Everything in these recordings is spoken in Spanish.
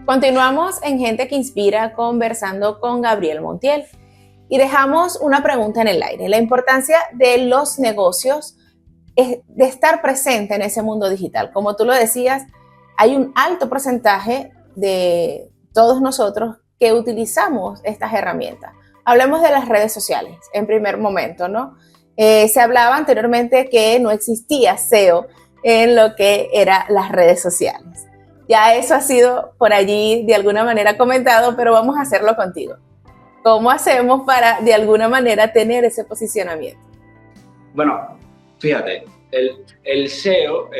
Continuamos en Gente que Inspira conversando con Gabriel Montiel y dejamos una pregunta en el aire. La importancia de los negocios es de estar presente en ese mundo digital. Como tú lo decías, hay un alto porcentaje de todos nosotros que utilizamos estas herramientas. Hablemos de las redes sociales en primer momento, ¿no? Se hablaba anteriormente que no existía SEO en lo que eran las redes sociales. Ya eso ha sido por allí de alguna manera comentado, pero vamos a hacerlo contigo. ¿Cómo hacemos para de alguna manera tener ese posicionamiento? Bueno, fíjate, el SEO,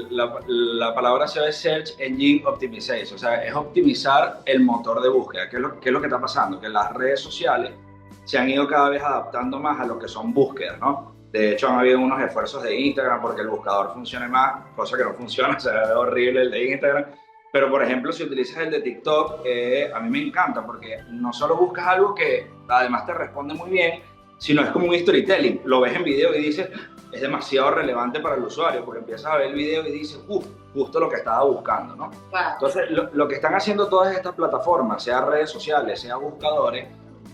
la palabra SEO es Search Engine Optimization, o sea, es optimizar el motor de búsqueda. ¿Qué es lo que está pasando? Que las redes sociales se han ido cada vez adaptando más a lo que son búsquedas, ¿no? De hecho, han habido unos esfuerzos de Instagram porque el buscador funcione más, cosa que no funciona, se ve horrible el de Instagram. Pero, por ejemplo, si utilizas el de TikTok, a mí me encanta porque no solo buscas algo que además te responde muy bien, sino es como un storytelling. Lo ves en video y dices, es demasiado relevante para el usuario porque empiezas a ver el video y dices, justo lo que estaba buscando, ¿no? Wow. Entonces, lo que están haciendo todas estas plataformas, sea redes sociales, sea buscadores,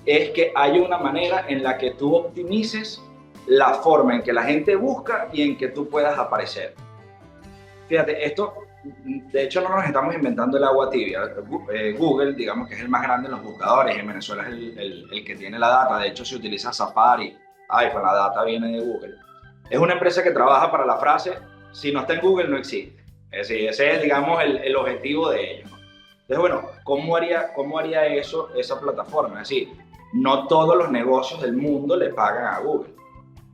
es que hay una manera en la que tú optimices la forma en que la gente busca y en que tú puedas aparecer. Fíjate, esto, de hecho, no nos estamos inventando el agua tibia. Google, digamos que es el más grande en los buscadores, en Venezuela es el que tiene la data. De hecho, se utiliza Safari, iPhone, la data viene de Google. Es una empresa que trabaja para la frase, si no está en Google, no existe. Es decir, ese es, digamos, el objetivo de ellos, ¿no? Entonces, bueno, ¿cómo haría eso esa plataforma? Es decir, no todos los negocios del mundo le pagan a Google.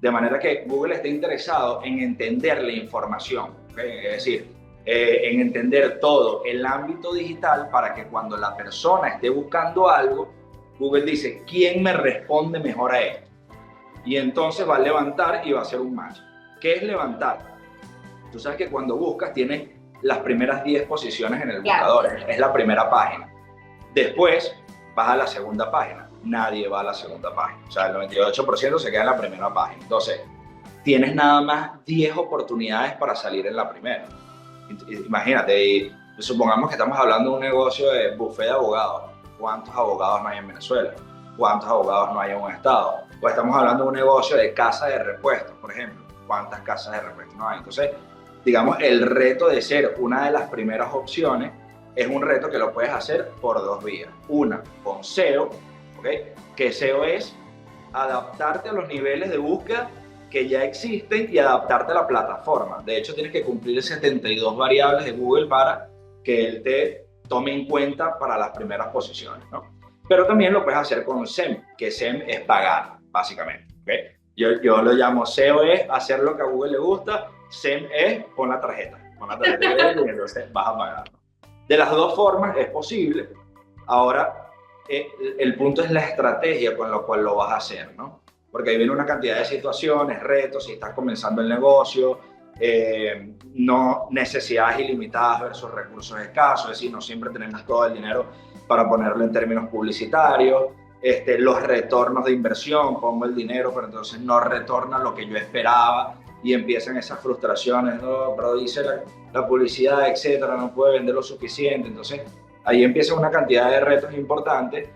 De manera que Google está interesado en entender la información, ¿okay? Es decir, en entender todo el ámbito digital para que cuando la persona esté buscando algo, Google dice, ¿quién me responde mejor a esto? Y entonces va a levantar y va a hacer un match. ¿Qué es levantar? Tú sabes que cuando buscas tienes las primeras 10 posiciones en el buscador, es la primera página. Después vas a la segunda página, nadie va a la segunda página, o sea, el 98% se queda en la primera página. Entonces, tienes nada más 10 oportunidades para salir en la primera. Imagínate, y supongamos que estamos hablando de un negocio de buffet de abogados. ¿Cuántos abogados no hay en Venezuela? ¿Cuántos abogados no hay en un estado? O estamos hablando de un negocio de casa de repuestos, por ejemplo. ¿Cuántas casas de repuestos no hay? Entonces, digamos, el reto de ser una de las primeras opciones es un reto que lo puedes hacer por dos vías. Una, con SEO, ¿okay? Que SEO es adaptarte a los niveles de búsqueda que ya existen y adaptarte a la plataforma. De hecho, tienes que cumplir 72 variables de Google para que él te tome en cuenta para las primeras posiciones, ¿no? Pero también lo puedes hacer con SEM, que SEM es pagar, básicamente, ¿okay? Yo lo llamo SEO es hacer lo que a Google le gusta, SEM es pon la tarjeta y entonces vas a pagar, ¿no? De las dos formas es posible. Ahora, el punto es la estrategia con la cual lo vas a hacer, ¿no? Porque ahí viene una cantidad de situaciones, retos, si estás comenzando el negocio, no necesidades ilimitadas versus recursos escasos, es decir, no siempre tenemos todo el dinero para ponerlo en términos publicitarios, los retornos de inversión, pongo el dinero, pero entonces no retorna lo que yo esperaba y empiezan esas frustraciones, ¿no? Pero dice la publicidad, etcétera, no puede vender lo suficiente. Entonces, ahí empieza una cantidad de retos importantes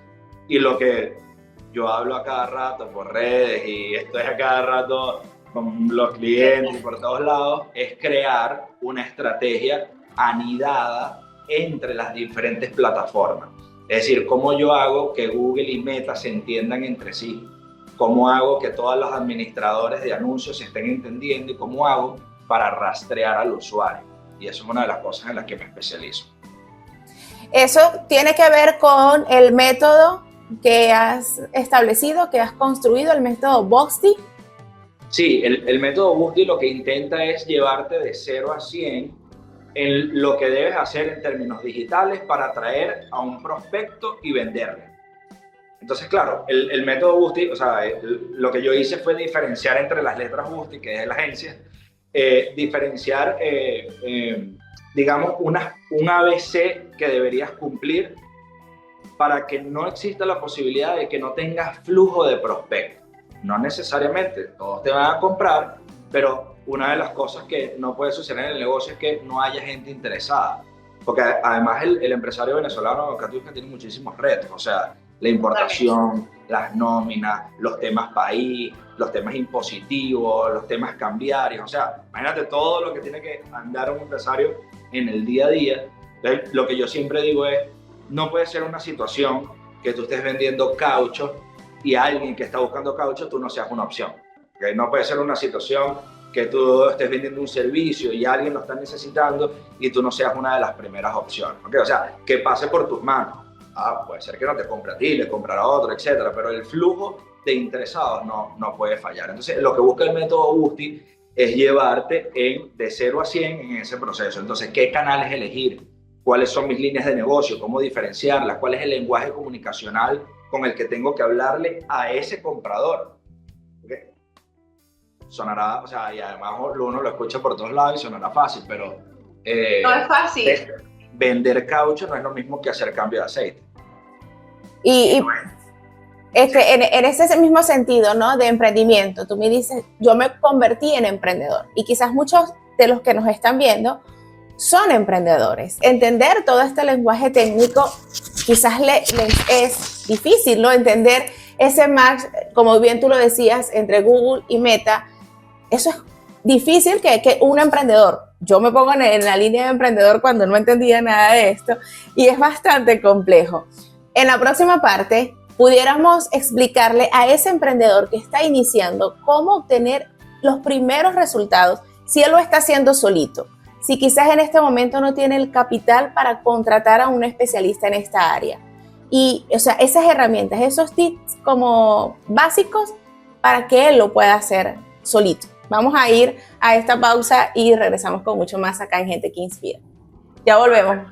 y lo que yo hablo a cada rato por redes y estoy a cada rato con los clientes y por todos lados, es crear una estrategia anidada entre las diferentes plataformas. Es decir, cómo yo hago que Google y Meta se entiendan entre sí, cómo hago que todos los administradores de anuncios se estén entendiendo y cómo hago para rastrear al usuario. Y eso es una de las cosas en las que me especializo. Eso tiene que ver con el método que has establecido, que has construido, el método Voxty. Sí, el método Voxty lo que intenta es llevarte de 0 a 100 en lo que debes hacer en términos digitales para atraer a un prospecto y venderle. Entonces, claro, el método Voxty, o sea, lo que yo hice fue diferenciar entre las letras Voxty, que es la agencia, diferenciar, digamos, un ABC que deberías cumplir para que no exista la posibilidad de que no tengas flujo de prospectos. No necesariamente todos te van a comprar, pero una de las cosas que no puede suceder en el negocio es que no haya gente interesada. porque además el empresario venezolano acá tiene muchísimos retos, o sea, la importación, las nóminas, los temas país, los temas impositivos, los temas cambiarios, o sea, imagínate todo lo que tiene que andar un empresario en el día a día. Entonces, lo que yo siempre digo es, no puede ser una situación que tú estés vendiendo caucho y alguien que está buscando caucho, tú no seas una opción. ¿Okay? No puede ser una situación que tú estés vendiendo un servicio y alguien lo está necesitando y tú no seas una de las primeras opciones. ¿Okay? O sea, que pase por tus manos. Puede ser que no te compre a ti, le comprará a otro, etcétera, pero el flujo de interesados no puede fallar. Entonces, lo que busca el método Busti es llevarte de 0 a 100 en ese proceso. Entonces, ¿qué canales elegir? ¿Cuáles son mis líneas de negocio? ¿Cómo diferenciarlas? ¿Cuál es el lenguaje comunicacional con el que tengo que hablarle a ese comprador? ¿Okay? Sonará, o sea, y además uno lo escucha por todos lados y sonará fácil, pero... no es fácil. Vender caucho no es lo mismo que hacer cambio de aceite. Y en ese mismo sentido, ¿no? De emprendimiento, tú me dices, yo me convertí en emprendedor y quizás muchos de los que nos están viendo son emprendedores. Entender todo este lenguaje técnico quizás les es difícil, ¿no? Entender ese match, como bien tú lo decías, entre Google y Meta. Eso es difícil que un emprendedor, yo me pongo en la línea de emprendedor cuando no entendía nada de esto y es bastante complejo. En la próxima parte pudiéramos explicarle a ese emprendedor que está iniciando cómo obtener los primeros resultados si él lo está haciendo solito. Si quizás en este momento no tiene el capital para contratar a un especialista en esta área. Y, o sea, esas herramientas, esos tips como básicos para que él lo pueda hacer solito. Vamos a ir a esta pausa y regresamos con mucho más acá en Gente que Inspira. Ya volvemos.